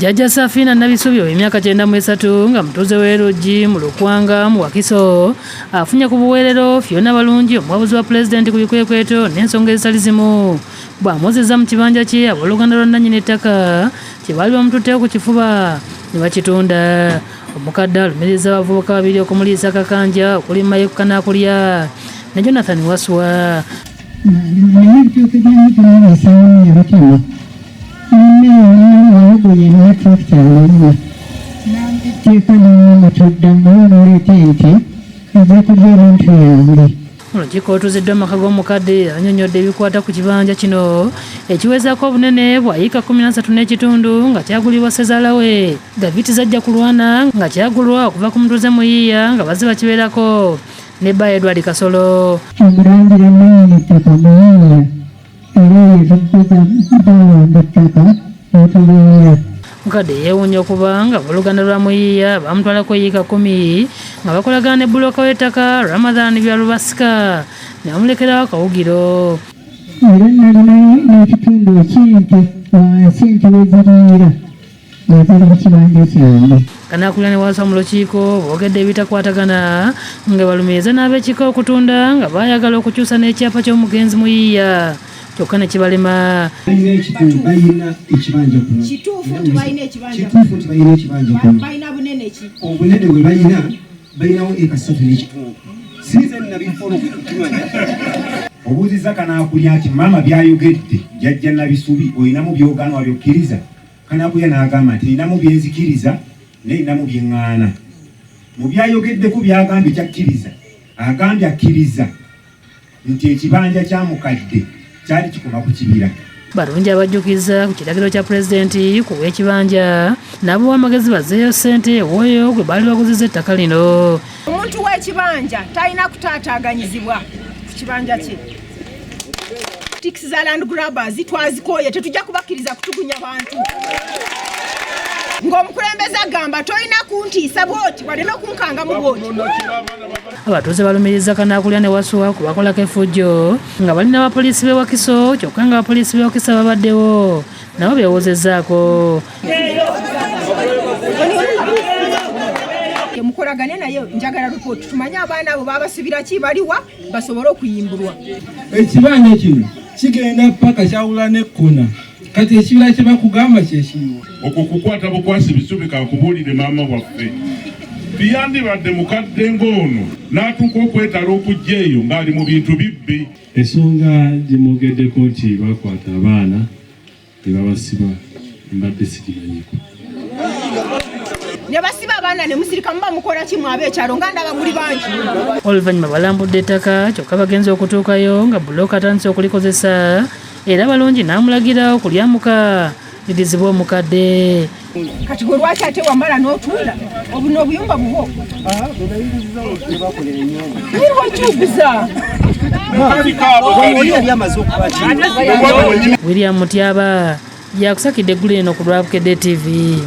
Jjajja Safina Nabisubyo emyaka 93 nga mutuuze w'Erogi mu Lukwanga mu Wakiso afunye ku buweerero Fiona Balungi omuwabuzi wa pulezidenti ku bikwekweto n'ensonga ezitali zimu bw'amwozezza mu kibanja kye abooluganda lwa nannyini ettaka kye baali bamututteyo ku kifuba ne bakitunda. Omukadde alumiriza abavubuka babiri okumuliisa kakanja okuli Mike Kanaakulya ne Jonathan Waswa. Olukiiko olutuuziddwa amaka g'omukadde annyonnyodde ebikwata ku kibanja kino ekiwezaako obunene bwa yiika 13.5 nga kyagulibwa ssezaala we David Zajjakulwana nga kyagulwa okuva ku mutuuze Muyiiya nga bazze bakibeerako ne Bba Edward Kasolo. Omulangira nannyini ttaka Muyiiya era yettaka n'otubeera. Mukadde yeewuunya okuba nga abooluganda lwa Muyiiya bamutwalako yiika 10 nga bakolagana ne bbulooka w'ettaka Ramadhan Byalubasika ne bamulekerawo akawugiro. Era nalina n'ekitundu ekimpi wansi ente we ziriira nga ziri mu kibanja kyange. Kanaakulya ne Waswa mu lukiiko boogedde ebitakwatagana nga balumiriza n'ab'ekika okutunda nga baayagala okukyusa n'ekyapa ky'omugenzi Muyiiya kyokka ne kibalema. Balina ekibanja kuno. Kituufu nti balina ekibanja kuno. Balina bunene ki? Obunene bwe balinawo eka 3.5. Sinze nabifuna okukimanya. Obuuziza Kanaakulya nti maama byayogedde jjajja Nabisubi olinamu by'ogaana waby'okkiriza. Kanaakulya n'agamba nti ninamu byenzikiriza ninamu byeŋŋaana. Mu byayogeddeku byagambye kyakkiriza agambye akkiriza nti ekibanja kya mukadde kyali kikoma ku kibira. Balungi abajjukiza ku kiragiro kya pulezidenti ku w'ekibanja nabo amagezi bazzeeyo ssente oyo gwe baali baguzizza ettaka lino. Omuntu w'ekibanja talina kutaataaganyizibwa ku kibanja kye. Tikisi za land grabbers twazikooye tetujja kubakkiriza kutugunya bantu. Ng'omukulembeze agamba tolina kuntiisa bw'oti wadde n'okunkanga mu bw'oti. Abatuuze balumiriza Kanaakulya ne Waswa ku bakolako effujjo nga balina abapoliisi b'e Wakiso kyokka nga abapoliisi b'e Wakiso babaddewo nabo beewozezzaako. Mukolagane naye njagala lipooti tumanye abaana abo babasibira ki baliwa basobole okuyimbulwa. Ekibanja kino kigenda paka kyawula n'ekkona kati ekibira kye bakugamba kyekiriwo. Okwo kukwata bukwasi Bisubi kakubuulire maama waffe biyandibadde mukadde ng'ono n'atuuka okwetala okujja eyo ng'ali mu bintu bibbi. Ensonga gye mwogeddeko nti bakwata abaana ne babasiba mbadde sikimanyiko. Ne basiba abaana ne musirika muba mukola ki mwabe ekyalo nga ndaba muli bangi. Oluvannyuma balambudde ettaka kyokka bagenze okutuukayo nga bbulooka atandise okulikozesa era Balungi n'amulagira okulyamuka lidizibwa omukadde. Kati gwe lwaki ate wamala n'otunda obuno obuyumba bubwo. Niwakyuguza. William Mutyaba yakusakidde eggulu eno ku Lwabukedde TV.